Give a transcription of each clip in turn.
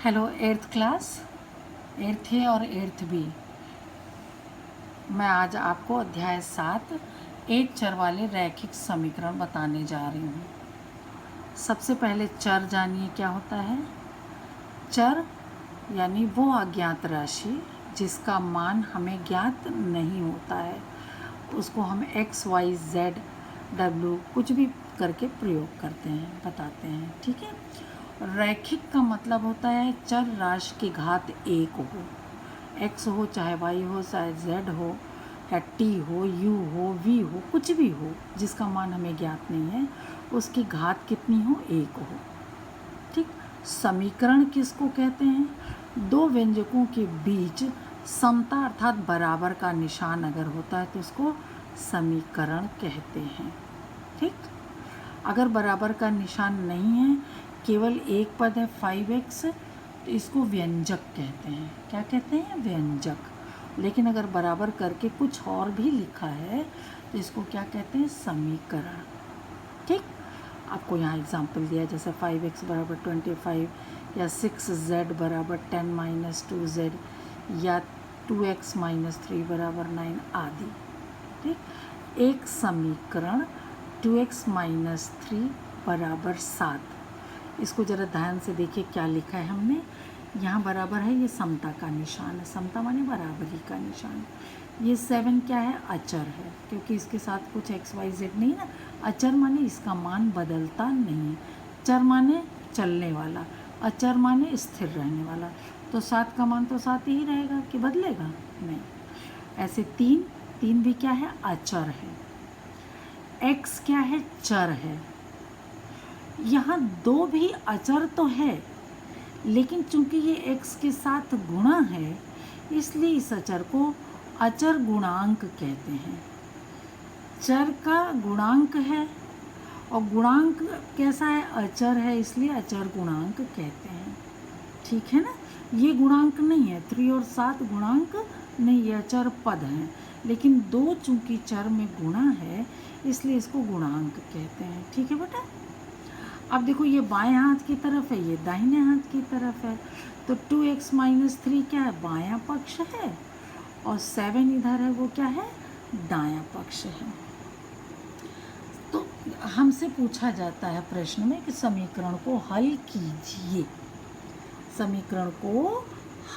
Hello eighth class, eighth ए और eighth B. मैं आज आपको अध्याय 7 एक चर वाले रैखिक समीकरण बताने जा रही हूँ। सबसे पहले चर जानिए क्या होता है। चर यानी वो अज्ञात राशि जिसका मान हमें ज्ञात नहीं होता है, उसको हम x, y, z, w कुछ भी करके प्रयोग करते हैं, बताते हैं। ठीक है। रैखिक का मतलब होता है चर राशि की घात एक हो, x हो चाहे y हो चाहे z हो या t हो, u हो, v हो, कुछ भी हो जिसका मान हमें ज्ञात नहीं है, उसकी घात कितनी हो, एक हो। ठीक। समीकरण किसको कहते हैं? दो व्यंजकों के बीच समता अर्थात बराबर का निशान अगर होता है तो उसको समीकरण कहते हैं। ठीक। अगर बराबर का निशान नहीं है, केवल एक पद है 5x, तो इसको व्यंजक कहते हैं। क्या कहते हैं? व्यंजक। लेकिन अगर बराबर करके कुछ और भी लिखा है तो इसको क्या कहते हैं? समीकरण। ठीक। आपको यहाँ एग्जाम्पल दिया जैसे 5x बराबर 25 या 6z बराबर 10 - 2z या 2x - 3 बराबर 9 आदि। ठीक। एक समीकरण 2x - 3 बराबर 7। इसको ज़रा ध्यान से देखिए क्या लिखा है हमने। यहाँ बराबर है, ये समता का निशान है, समता माने बराबरी का निशान। ये 7 क्या है? अचर है, क्योंकि इसके साथ कुछ x y z नहीं ना। अचर माने इसका मान बदलता नहीं है। चर माने चलने वाला, अचर माने स्थिर रहने वाला। तो 7 का मान तो 7 ही रहेगा कि बदलेगा नहीं। ऐसे 3 भी क्या है? अचर है। x क्या है? चर है। यहाँ 2 भी अचर तो है, लेकिन चूंकि ये x के साथ गुणा है इसलिए इस अचर को अचर गुणांक कहते हैं। चर का गुणांक है और गुणांक कैसा है? अचर है, इसलिए अचर गुणांक कहते हैं। ठीक है ना। ये गुणांक नहीं है, 3 और 7 गुणांक नहीं, ये अचर पद हैं। लेकिन 2 चूंकि चर में गुणा है इसलिए इसको गुणांक कहते हैं। ठीक है बेटा। अब देखो, ये बाएं हाथ की तरफ है, ये दाहिने हाथ की तरफ है, तो 2x - 3 क्या है? बायां पक्ष है, और 7 इधर है, वो क्या है? दायां पक्ष है। तो हमसे पूछा जाता है प्रश्न में कि समीकरण को हल कीजिए। समीकरण को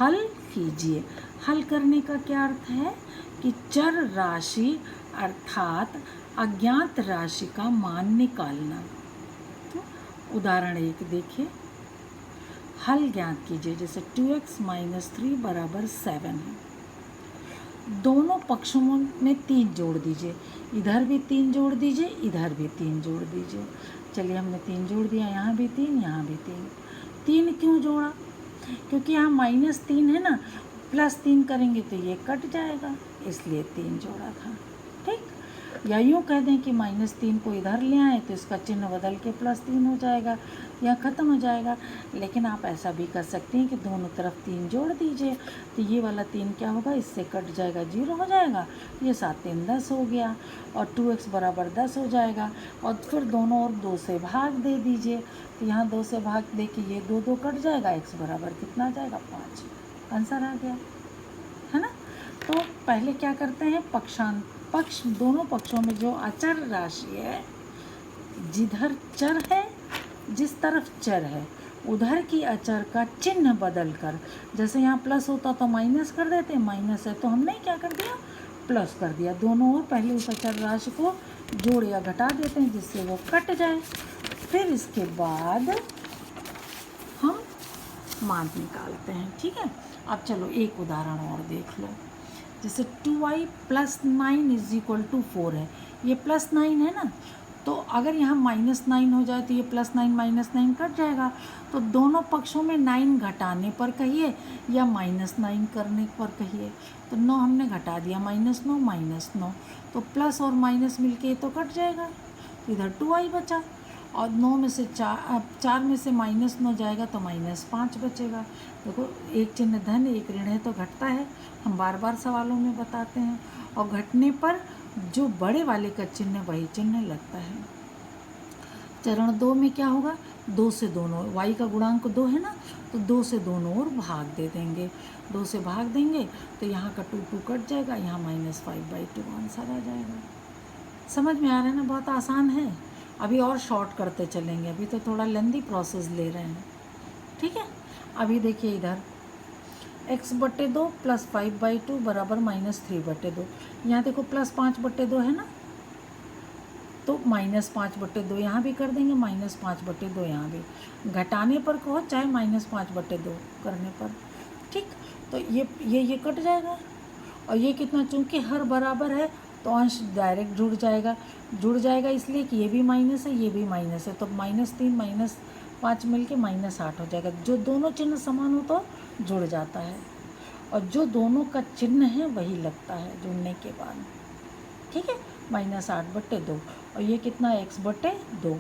हल कीजिए। हल करने का क्या अर्थ है? कि चर राशि अर्थात अज्ञात राशि का मान निकालना। उदाहरण 1 देखिए। हल ज्ञात कीजिए। जैसे 2x - 3 बराबर 7 है। दोनों पक्षों में 3 जोड़ दीजिए। इधर भी 3 जोड़ दीजिए, इधर भी 3 जोड़ दीजिए। चलिए, हमने 3 जोड़ दिया, यहाँ भी 3, यहाँ भी 3। 3 क्यों जोड़ा? क्योंकि यहाँ -3 है ना, +3 करेंगे तो ये कट जाएगा, इसलिए 3 जोड़ा था। ठीक। या यूँ कह दें कि -3 को इधर ले आए तो इसका चिन्ह बदल के +3 हो जाएगा या ख़त्म हो जाएगा। लेकिन आप ऐसा भी कर सकते हैं कि दोनों तरफ 3 जोड़ दीजिए, तो ये वाला 3 क्या होगा? इससे कट जाएगा, 0 हो जाएगा। ये 7 - 3 = 10 हो गया, और 2x बराबर 10 हो जाएगा। और फिर दोनों और 2 से भाग दे दीजिए, तो यहाँ 2 से भाग दे के ये 2 कट जाएगा, x बराबर कितना आ जाएगा? 5। आंसर आ गया, है ना। तो पहले क्या करते हैं? पक्ष दोनों पक्षों में जो अचर राशि है, जिधर चर है, जिस तरफ चर है उधर की अचर का चिन्ह बदल कर, जैसे यहाँ प्लस होता तो माइनस कर देते, माइनस है तो हमने क्या कर दिया? प्लस कर दिया। दोनों ओर पहले उस अचर राशि को जोड़ या घटा देते हैं जिससे वो कट जाए। फिर इसके बाद हम मान निकालते हैं। ठीक है। अब चलो एक उदाहरण और देख लो। जैसे 2y + 9 = 4 है। ये +9 है ना, तो अगर यहाँ -9 हो जाए तो ये +9 - 9 कट जाएगा। तो दोनों पक्षों में 9 घटाने पर कहिए या -9 करने पर कहिए। तो 9 हमने घटा दिया, -9 - 9, तो प्लस और माइनस मिलके तो कट जाएगा। इधर 2y बचा, और 9 में से 4 में से -9 जाएगा तो -5 बचेगा। देखो, एक चिन्ह धन एक ऋण है तो घटता है, हम बार बार सवालों में बताते हैं। और घटने पर जो बड़े वाले का चिन्ह वही चिन्ह लगता है। चरण 2 में क्या होगा, 2 से दोनों, y का गुणांक 2 है ना, तो 2 से दोनों ओर भाग दे देंगे, 2 से भाग देंगे तो यहाँ का 2 कट जाएगा, यहाँ -5/2 आंसर आ जाएगा। समझ में आ रहा है ना, बहुत आसान है। अभी और शॉर्ट करते चलेंगे, अभी तो थोड़ा लेंदी प्रोसेस ले रहे हैं, ठीक है। अभी देखिए इधर x/2 + 5/2 बराबर -3/2। यहाँ देखो +5/2 है ना, तो -5/2 यहाँ भी कर देंगे, -5/2 यहाँ भी, घटाने पर कहो चाहे -5/2 करने पर, ठीक। तो ये कट जाएगा, और ये कितना, चूँकि हर बराबर है तो अंश डायरेक्ट जुड़ जाएगा इसलिए कि ये भी माइनस है, ये भी माइनस है, तो -3 -5 मिलके -8 हो जाएगा। जो दोनों चिन्ह समान हो तो जुड़ जाता है, और जो दोनों का चिन्ह है वही लगता है जुड़ने के बाद, ठीक है। -8/2, और ये कितना, x/2।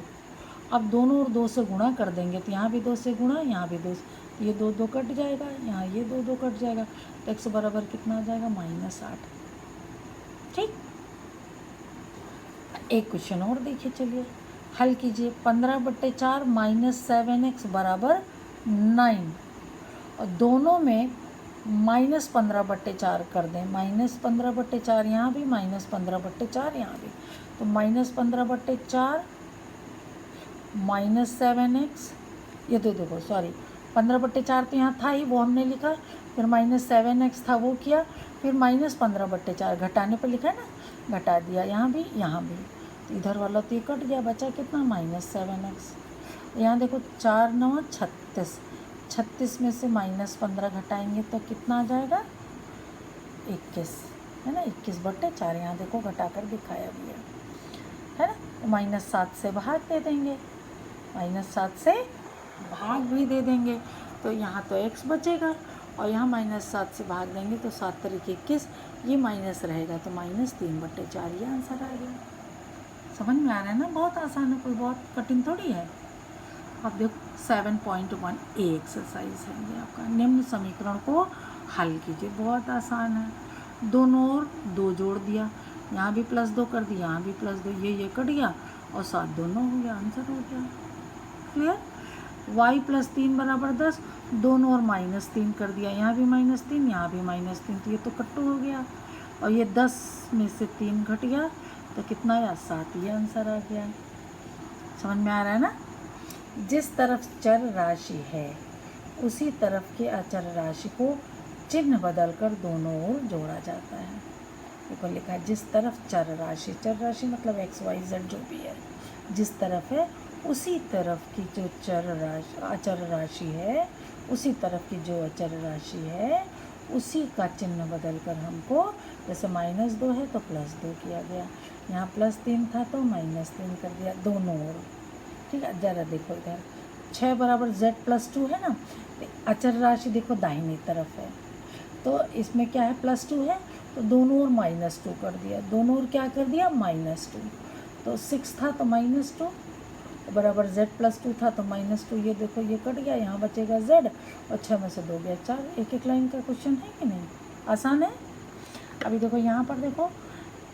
अब दोनों और 2 से गुणा कर देंगे, तो यहाँ भी 2 से गुणा, यहाँ भी 2, ये 2 कट जाएगा, यहाँ ये 2 कट जाएगा, तो x बराबर कितना आ जाएगा, -8, ठीक। एक क्वेश्चन और देखिए, चलिए हल कीजिए। 15/4 -7x बराबर 9, और दोनों में -15/4 कर दें, -15/4 यहाँ भी, -15/4 यहाँ भी, तो -15/4 -7x, ये तो देखो सॉरी 15/4 तो यहाँ था ही, वो हमने लिखा, फिर -7x था वो किया, फिर -15/4 घटाने पर लिखा है ना, घटा दिया, यहाँ भी यहाँ भी, तो इधर वाला तो ये कट गया, बचा कितना, -7x। यहाँ देखो 4 9 36, 36 में से -15 घटाएंगे तो कितना आ जाएगा, 21, है ना, 21/4, यहाँ देखो घटा कर दिखाया गया है ना, तो -7 से भाग दे देंगे, -7 से भाग भी दे देंगे, तो यहाँ तो x बचेगा, और यहाँ -7 से भाग देंगे तो 7 तरीके 21, ये माइनस रहेगा, तो -3/4 ये आंसर आ गया। समझ में आ रहा है ना, बहुत आसान है, कोई बहुत कठिन थोड़ी है। अब देखो 7.1 ए एक्सरसाइज है ये आपका, निम्न समीकरण को हल कीजिए, बहुत आसान है। दोनों ओर 2 जोड़ दिया, यहाँ भी +2 कर दिया, यहाँ भी +2, ये कट गया, और 7 दोनों हो गया, आंसर हो गया, क्लियर। y + 3 बराबर 10, दोनों ओर -3 कर दिया, यहाँ भी -3, यहाँ भी -3, तो ये तो कट्टू हो गया, और ये 10 में से 3 घट गया, तो कितना आया, 7, ये आंसर आ गया। समझ में आ रहा है ना। जिस तरफ चर राशि है उसी तरफ के अचर राशि को चिन्ह बदलकर दोनों ओर जोड़ा जाता है। देखो लिखा है, जिस तरफ चर राशि मतलब XYZ जो भी है, जिस तरफ है उसी तरफ की जो अचर राशि है, उसी तरफ की जो अचर राशि है उसी का चिन्ह बदलकर हमको, जैसे -2 है तो +2 किया गया, यहाँ +3 था तो -3 कर दिया, दोनों ओर, ठीक है। ज़रा देखो इधर 6 बराबर Z+2 है ना, अचर राशि देखो दाहिनी तरफ है, तो इसमें क्या है, +2 है, तो दोनों ओर -2 कर दिया, दोनों ओर क्या कर दिया, -2, तो 6 था तो -2 बराबर Z+2 था तो -2, ये देखो ये कट गया, यहाँ बचेगा Z, और 6 में से 2 गया 4। एक एक लाइन का क्वेश्चन है कि नहीं, आसान है। अभी देखो यहाँ पर देखो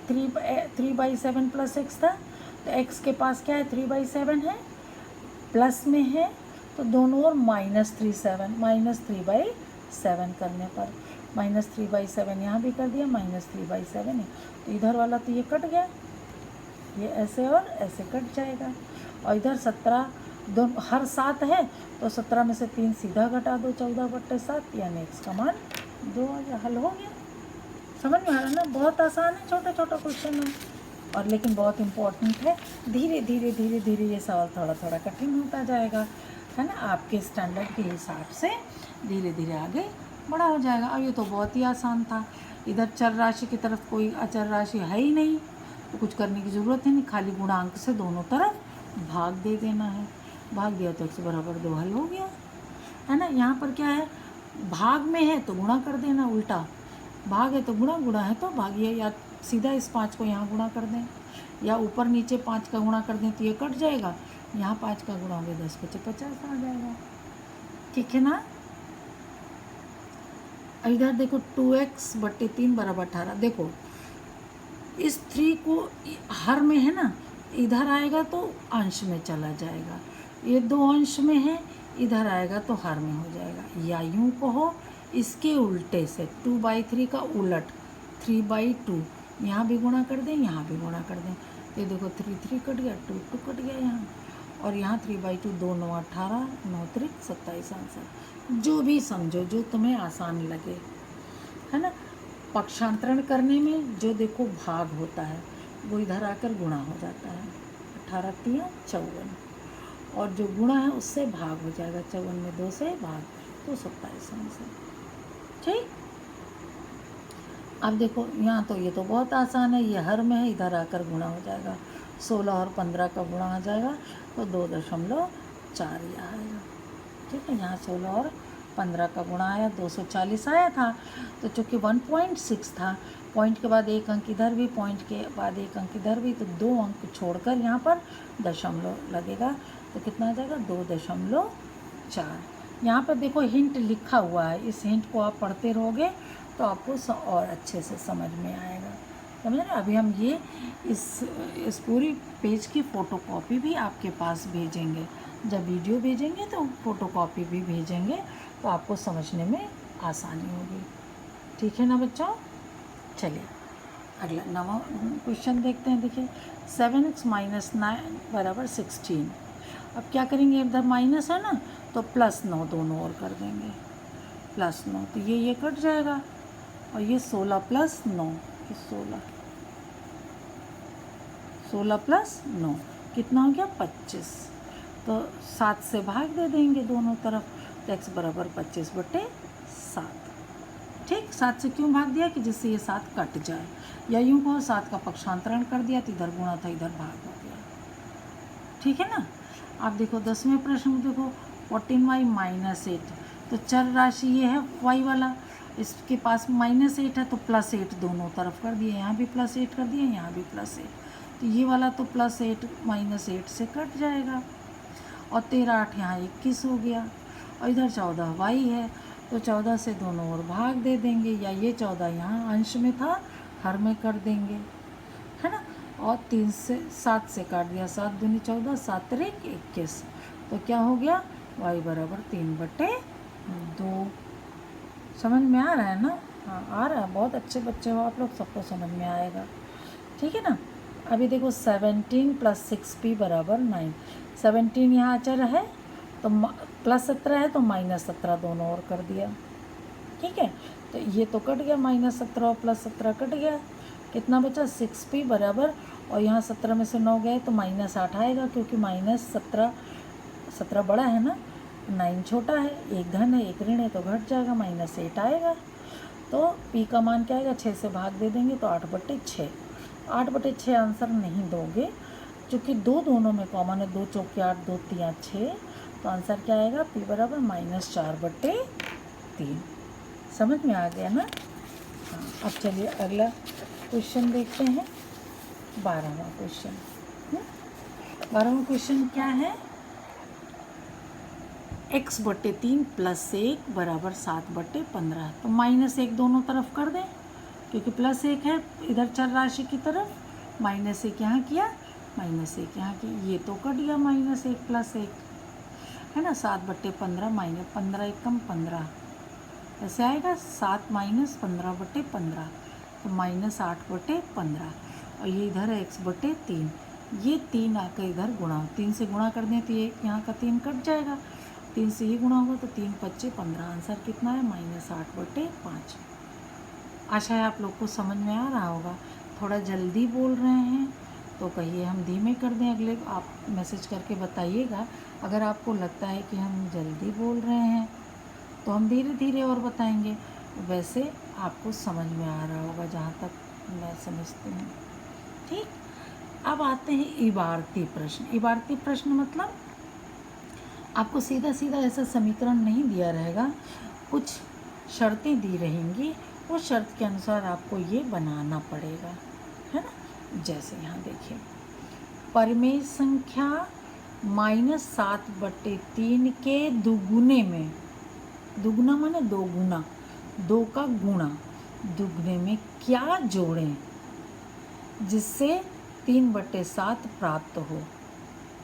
3/7 + x था, तो x के पास क्या है, 3/7 है, प्लस में है, तो दोनों ओर -3/7, -3/7 करने पर -3/7 यहाँ भी कर दिया, -3/7 है, तो इधर वाला तो ये कट गया, ये ऐसे और ऐसे कट जाएगा, और इधर 17 दोनों हर 7 है, तो 17 में से 3 सीधा घटा दो, 14/7, यानी x का मान 2 हल हो गया। समझ में आ रहा है ना, बहुत आसान है, छोटा छोटा क्वेश्चन है, और लेकिन बहुत इम्पोर्टेंट है। धीरे धीरे ये सवाल थोड़ा थोड़ा कठिन होता जाएगा, है ना, आपके स्टैंडर्ड के हिसाब से धीरे धीरे आगे बड़ा हो जाएगा। अब ये तो बहुत ही आसान था, इधर चर राशि की तरफ कोई अचर राशि है ही नहीं, तो कुछ करने की ज़रूरत है नहीं, खाली गुणांक से दोनों तरफ भाग दे देना है, भाग दिया तो x बराबर 2 हल हो गया, है ना। यहाँ पर क्या है, भाग में है तो गुणा कर देना, उल्टा भाग है तो गुणा है तो भागिए, या सीधा इस 5 को यहाँ गुणा कर दें, या ऊपर नीचे 5 का गुणा कर दें तो ये कट जाएगा, यहाँ 5 का गुणा हो गया, 10 × 50 आ जाएगा, ठीक है ना। इधर देखो 2x/3 बराबर 18, देखो इस 3 को हर में है ना, इधर आएगा तो अंश में चला जाएगा, ये 2 अंश में है, इधर आएगा तो हर में हो जाएगा। या यूँ कहो इसके उल्टे से 2/3 का उलट 3/2, यहाँ भी गुणा कर दें, यहाँ भी गुणा कर दें, तो ये देखो 3 3 कट गया, 2 2 कट गया यहाँ, और यहाँ 3/2, 2 9 18, 9 3 27 आंसर। जो भी समझो, जो तुम्हें आसान लगे, है ना। पक्षांतरण करने में जो देखो भाग होता है वो इधर आकर गुणा हो जाता है, 18 3 54, और जो गुणा है उससे भाग हो जाएगा, 54 में 2 से भाग, तो 27 आंसर। ठीक। अब देखो यहाँ तो ये तो बहुत आसान है, ये हर में है, इधर आकर गुणा हो जाएगा, 16 और 15 का गुणा हो जाएगा तो 2.4 ये आएगा। ठीक है, यहाँ 16 और 15 का गुणा आया, 240 आया था, तो चूँकि 1.6 था, पॉइंट के बाद एक अंक इधर भी, पॉइंट के बाद एक अंक इधर भी, तो 2 अंक छोड़कर यहाँ पर दशमलव लगेगा, तो कितना आ जाएगा 2.4। यहाँ पर देखो हिंट लिखा हुआ है, इस हिंट को आप पढ़ते रहोगे तो आपको और अच्छे से समझ में आएगा, समझ रहे। अभी हम ये इस पूरी पेज की फ़ोटोकॉपी भी आपके पास भेजेंगे, जब वीडियो भेजेंगे तो फ़ोटोकॉपी भी भेजेंगे, तो आपको समझने में आसानी होगी। ठीक है ना बच्चों। चलिए अगला 9वां क्वेश्चन देखते हैं। देखिए 7x - 9 = 16। अब क्या करेंगे, इधर माइनस है ना, तो +9 दोनों और कर देंगे, +9, तो ये कट जाएगा, और ये 16 + 9, 16 + 9 कितना हो गया 25, तो 7 से भाग दे देंगे दोनों तरफ, तो x = 25/7। ठीक, 7 से क्यों भाग दिया कि जिससे ये 7 कट जाए, या यूँ कहो 7 का पक्षांतरण कर दिया, तो इधर गुणा था, इधर भाग हो गया। ठीक है ना। आप देखो 10वें प्रश्न में देखो 14y - 8, तो चर राशि ये है y वाला, इसके पास -8 है, तो +8 दोनों तरफ कर दिए, यहाँ भी +8 कर दिए, यहाँ भी +8, तो ये वाला तो +8 -8 से कट जाएगा, और 13 8 यहाँ 21 हो गया, और इधर 14 y है, तो 14 से दोनों ओर भाग दे देंगे, या ये 14 यहाँ अंश में था, हर में कर देंगे, है ना। और 3 से 7 से काट दिया, 7 दूनी 14, 7 3 21, तो क्या हो गया y = 3/2। समझ में आ रहा है ना। हाँ आ रहा है, बहुत अच्छे बच्चे हो आप लोग, सबको समझ में आएगा। ठीक है ना। अभी देखो 17 + 6p = 9, 17 यहाँ अचर है, तो +17 है, तो -17 दोनों ओर कर दिया। ठीक है, तो ये तो कट गया, -17 और +17 कट गया, कितना बचा 6p बराबर, और यहाँ 17 में से 9 गए तो -8 आएगा, क्योंकि -17 बड़ा है ना, 9 छोटा है, एक धन है एक ऋण है, तो घट जाएगा, -8 आएगा। तो p का मान क्या आएगा, 6 से भाग दे देंगे तो 8/6, 8/6 आंसर नहीं दोगे, क्योंकि 2 दोनों में कॉमन है, 2 चौके 8, 2 3 6, तो आंसर क्या आएगा p = -4/3। समझ में आ गया ना। हाँ, अब चलिए अगला क्वेश्चन देखते हैं, 12वां क्वेश्चन। 12वां क्वेश्चन क्या है, x/3 + 1 = 7/15, तो -1 दोनों तरफ कर दें, क्योंकि +1 है इधर चर राशि की तरफ, -1 यहाँ किया, -1 यहाँ की, ये तो कट गया, -1 + 1 है ना, 7/15 - 15 × 15 ऐसे आएगा, 7 - 15/15, तो -8/15, और ये इधर है x/3, ये 3 आकर इधर गुणा, 3 से गुणा कर दें तो ये यहाँ का 3 कट जाएगा, 3 से ही गुणा होगा, तो 3 × 5 = 15, आंसर कितना है -8/5। आशा है आप लोग को समझ में आ रहा होगा। थोड़ा जल्दी बोल रहे हैं तो कहिए हम धीमे कर दें, अगले आप मैसेज करके बताइएगा। अगर आपको लगता है कि हम जल्दी बोल रहे हैं तो हम धीरे धीरे और बताएंगे, वैसे आपको समझ में आ रहा होगा जहाँ तक मैं समझती हूँ। ठीक, अब आते हैं इबारती प्रश्न। इबारती प्रश्न मतलब आपको सीधा सीधा ऐसा समीकरण नहीं दिया रहेगा, कुछ शर्तें दी रहेंगी, उस शर्त के अनुसार आपको ये बनाना पड़ेगा, है ना। जैसे यहाँ देखिए, परिमेय संख्या -7/3 के दुगुने में, दुगुना माने 2 गुना, 2 का गुणा, दुगने में क्या जोड़ें जिससे 3/7 प्राप्त हो,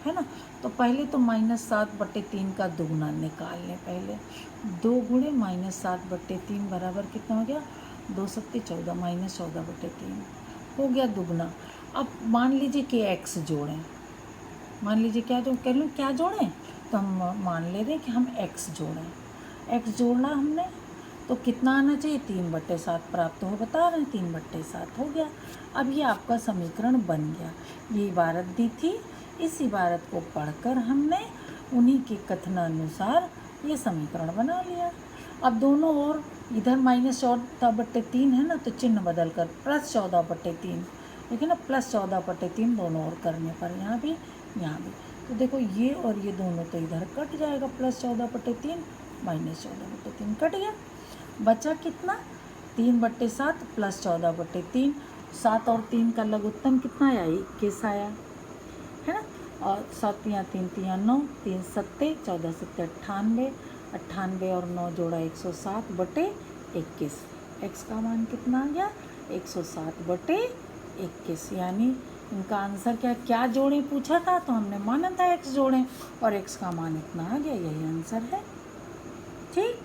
है ना। तो पहले तो -7/3 का दुगना निकाल लें। पहले 2 गुणे -7/3 बराबर कितना हो गया, 2 सत्ते 14, -14/3 हो गया दुगना। अब मान लीजिए कि x जोड़ें, मान लीजिए क्या जो कह लूँ क्या जोड़ें, तो हम मान ले रहे हैं कि हम x जोड़ें। x जोड़ना हमने तो कितना आना चाहिए, 3/7 प्राप्त हो, बता रहे हैं 3/7 हो गया। अब ये आपका समीकरण बन गया। ये इबारत दी थी, इस इबारत को पढ़कर हमने उन्हीं के कथनानुसार ये समीकरण बना लिया। अब दोनों ओर इधर -14/3 है ना, तो चिन्ह बदल कर +14/3, देखिए ना, +14/3 दोनों ओर करने पर यहाँ भी यहाँ भी, तो देखो ये और ये दोनों तो इधर कट जाएगा, +14/3 -14/3 कट गया। बचा कितना, 3/7 +14/3, 7 और 3 का लघुत्तम कितना आया, 21 आया, है ना। और 7 3 3 9, 3 सत्ते 14 सत्ते 98, 98 और 9 जोड़ा 107/21। x का मान कितना आ गया, 107/21। यानी इनका आंसर क्या जोड़ें पूछा था, तो हमने माना था x जोड़ें और x का मान इतना आ गया, यही आंसर है। ठीक,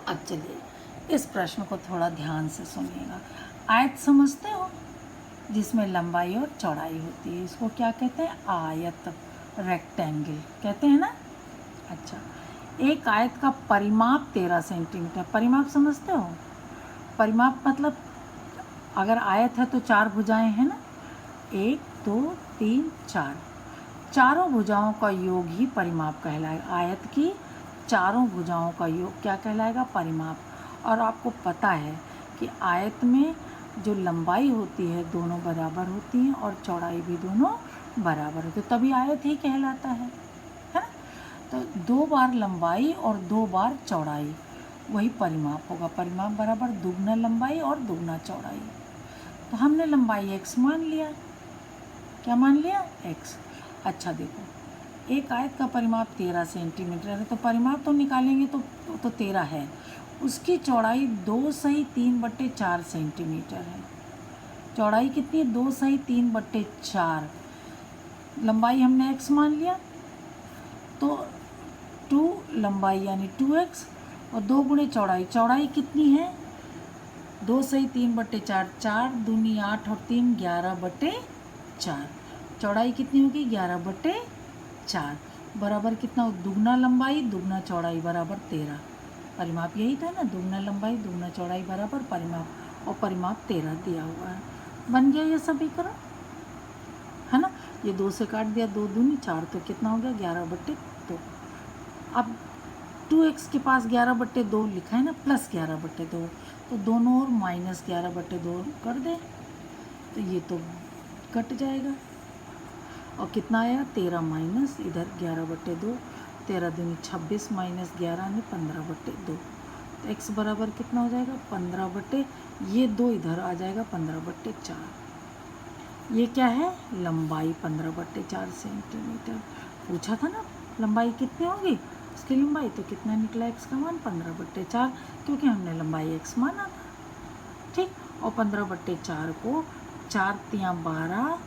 अब चलिए इस प्रश्न को थोड़ा ध्यान से सुनिएगा। आयत समझते हो, जिसमें लंबाई और चौड़ाई होती है, इसको क्या कहते हैं, आयत, रेक्टेंगल कहते हैं ना। अच्छा, एक आयत का परिमाप 13 सेंटीमीटर, परिमाप समझते हो, परिमाप मतलब अगर आयत है तो 4 भुजाएं हैं ना, 1 2 3 4, चारों भुजाओं का योग ही परिमाप कहलाएगा। आयत की चारों भुजाओं का योग क्या कहलाएगा, परिमाप। और आपको पता है कि आयत में जो लंबाई होती है दोनों बराबर होती हैं और चौड़ाई भी दोनों बराबर होती है, तभी आयत ही कहलाता है ना। तो 2 बार लंबाई और 2 बार चौड़ाई, वही परिमाप होगा। परिमाप बराबर दुगना लंबाई और दुगना चौड़ाई। तो हमने लंबाई x मान लिया, क्या मान लिया, x। अच्छा देखो, एक आयत का परिमाप 13 सेंटीमीटर है, तो परिमाप तो निकालेंगे तो 13 है, उसकी चौड़ाई 2 सही 3/4 सेंटीमीटर है। चौड़ाई कितनी है, 2 सही 3/4, लंबाई हमने x मान लिया, तो 2 लंबाई यानी 2x और 2 गुणे चौड़ाई, चौड़ाई कितनी है, 2 सही 3/4, 4 दूनी 8 और 3 11/4, चौड़ाई कितनी होगी, 11/4 बराबर कितना, दुगना लंबाई दुगना चौड़ाई बराबर 13। परिमाप यही था ना, दुगना लंबाई दुगना चौड़ाई बराबर परिमाप, और परिमाप 13 दिया हुआ है। बन गया ये समीकरण, है ना। ये 2 से काट दिया, 2 दूनी 4, तो कितना हो गया, 11/2। अब 2x के पास 11/2 लिखा है ना, +11/2, तो दोनों ओर -11/2 कर दे, तो ये तो कट जाएगा। और कितना आया, 13 माइनस इधर 11/2, 13 दूनी 26 माइनस 11 में 15/2, तो x बराबर कितना हो जाएगा, 15 ये 2 इधर आ जाएगा, 15/4। ये क्या है, लंबाई 15/4 सेंटीमीटर। पूछा था ना लंबाई कितनी होगी, उसकी लंबाई, तो कितना निकला x का मान, 15/4, क्योंकि हमने लंबाई x माना था। ठीक, और 15/4 को 4 तियाँ 12,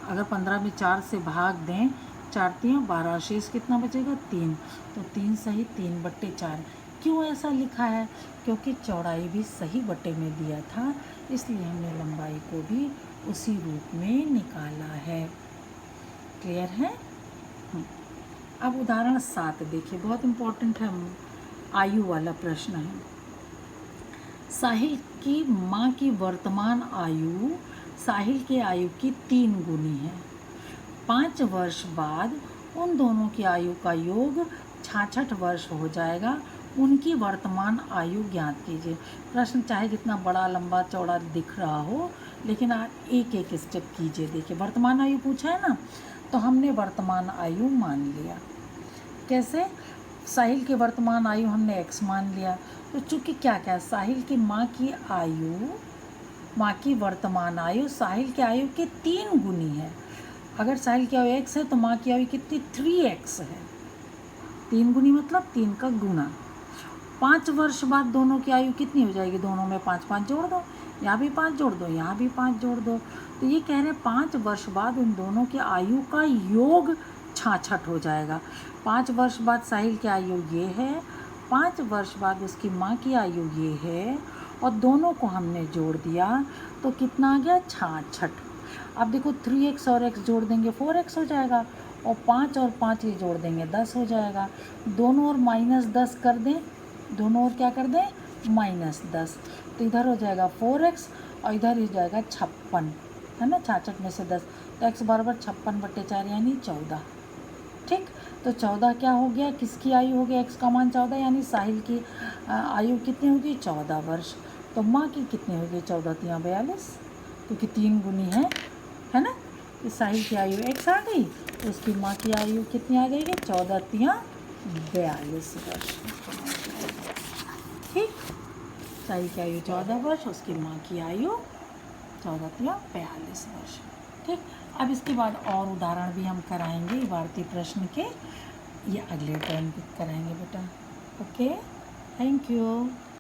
अगर 15 में 4 से भाग दें, 4 तियाँ 12, शेष कितना बचेगा, 3, तो 3 सही 3/4। क्यों ऐसा लिखा है, क्योंकि चौड़ाई भी सही बटे में दिया था, इसलिए हमने लंबाई को भी उसी रूप में निकाला है। क्लियर है। अब उदाहरण 7 देखिए, बहुत इम्पोर्टेंट है, आयु वाला प्रश्न है। साहिल की माँ की वर्तमान आयु साहिल की आयु की 3 गुनी है। 5 वर्ष बाद उन दोनों की आयु का योग 66 वर्ष हो जाएगा। उनकी वर्तमान आयु ज्ञात कीजिए। प्रश्न चाहे जितना बड़ा लंबा चौड़ा दिख रहा हो, लेकिन आप एक एक स्टेप कीजिए। देखिए, वर्तमान आयु पूछा है ना, तो हमने वर्तमान आयु मान लिया। कैसे, साहिल की वर्तमान आयु हमने x मान लिया, तो चूँकि क्या साहिल की माँ की आयु, माँ की वर्तमान आयु साहिल की आयु की 3 गुनी है। अगर साहिल की आयु x है तो माँ की आयु कितनी, 3x है। 3 गुनी मतलब 3 का गुना। 5 वर्ष बाद दोनों की आयु कितनी हो जाएगी, दोनों में 5 5 जोड़ दो, यहाँ भी 5 जोड़ दो, यहाँ भी 5 जोड़ दो। तो ये कह रहे 5 वर्ष बाद उन दोनों की आयु का योग 66 हो जाएगा। 5 वर्ष बाद साहिल की आयु ये है, 5 वर्ष बाद उसकी माँ की आयु ये है, और दोनों को हमने जोड़ दिया तो कितना आ गया 66। अब देखो 3x और x जोड़ देंगे 4x हो जाएगा, और 5 और 5 ये जोड़ देंगे 10 हो जाएगा। दोनों ओर -10 कर दें, दोनों ओर क्या कर दें -10, तो इधर हो जाएगा 4x और इधर हो जाएगा 56, है ना, 66 में से 10, तो x बराबर 56/4 यानी 14। ठीक, तो 14 क्या हो गया, किसकी आयु हो गया, x का मान 14, यानी साहिल की आयु कितनी होगी 14 वर्ष। तो माँ की कितनी होगी 14 × 42, क्योंकि 3 गुनी है ना। तो साहिल की आयु x आ गई, तो उसकी माँ की आयु कितनी आ जाएगी 14 × 42 वर्ष। ठीक, साहिल की आयु 14 वर्ष, उसकी माँ की आयु 14 × 42 वर्ष। ठीक, अब इसके बाद और उदाहरण भी हम कराएंगे इबारती प्रश्न के, ये अगले टाइम पे कराएंगे बेटा। Okay, thank you.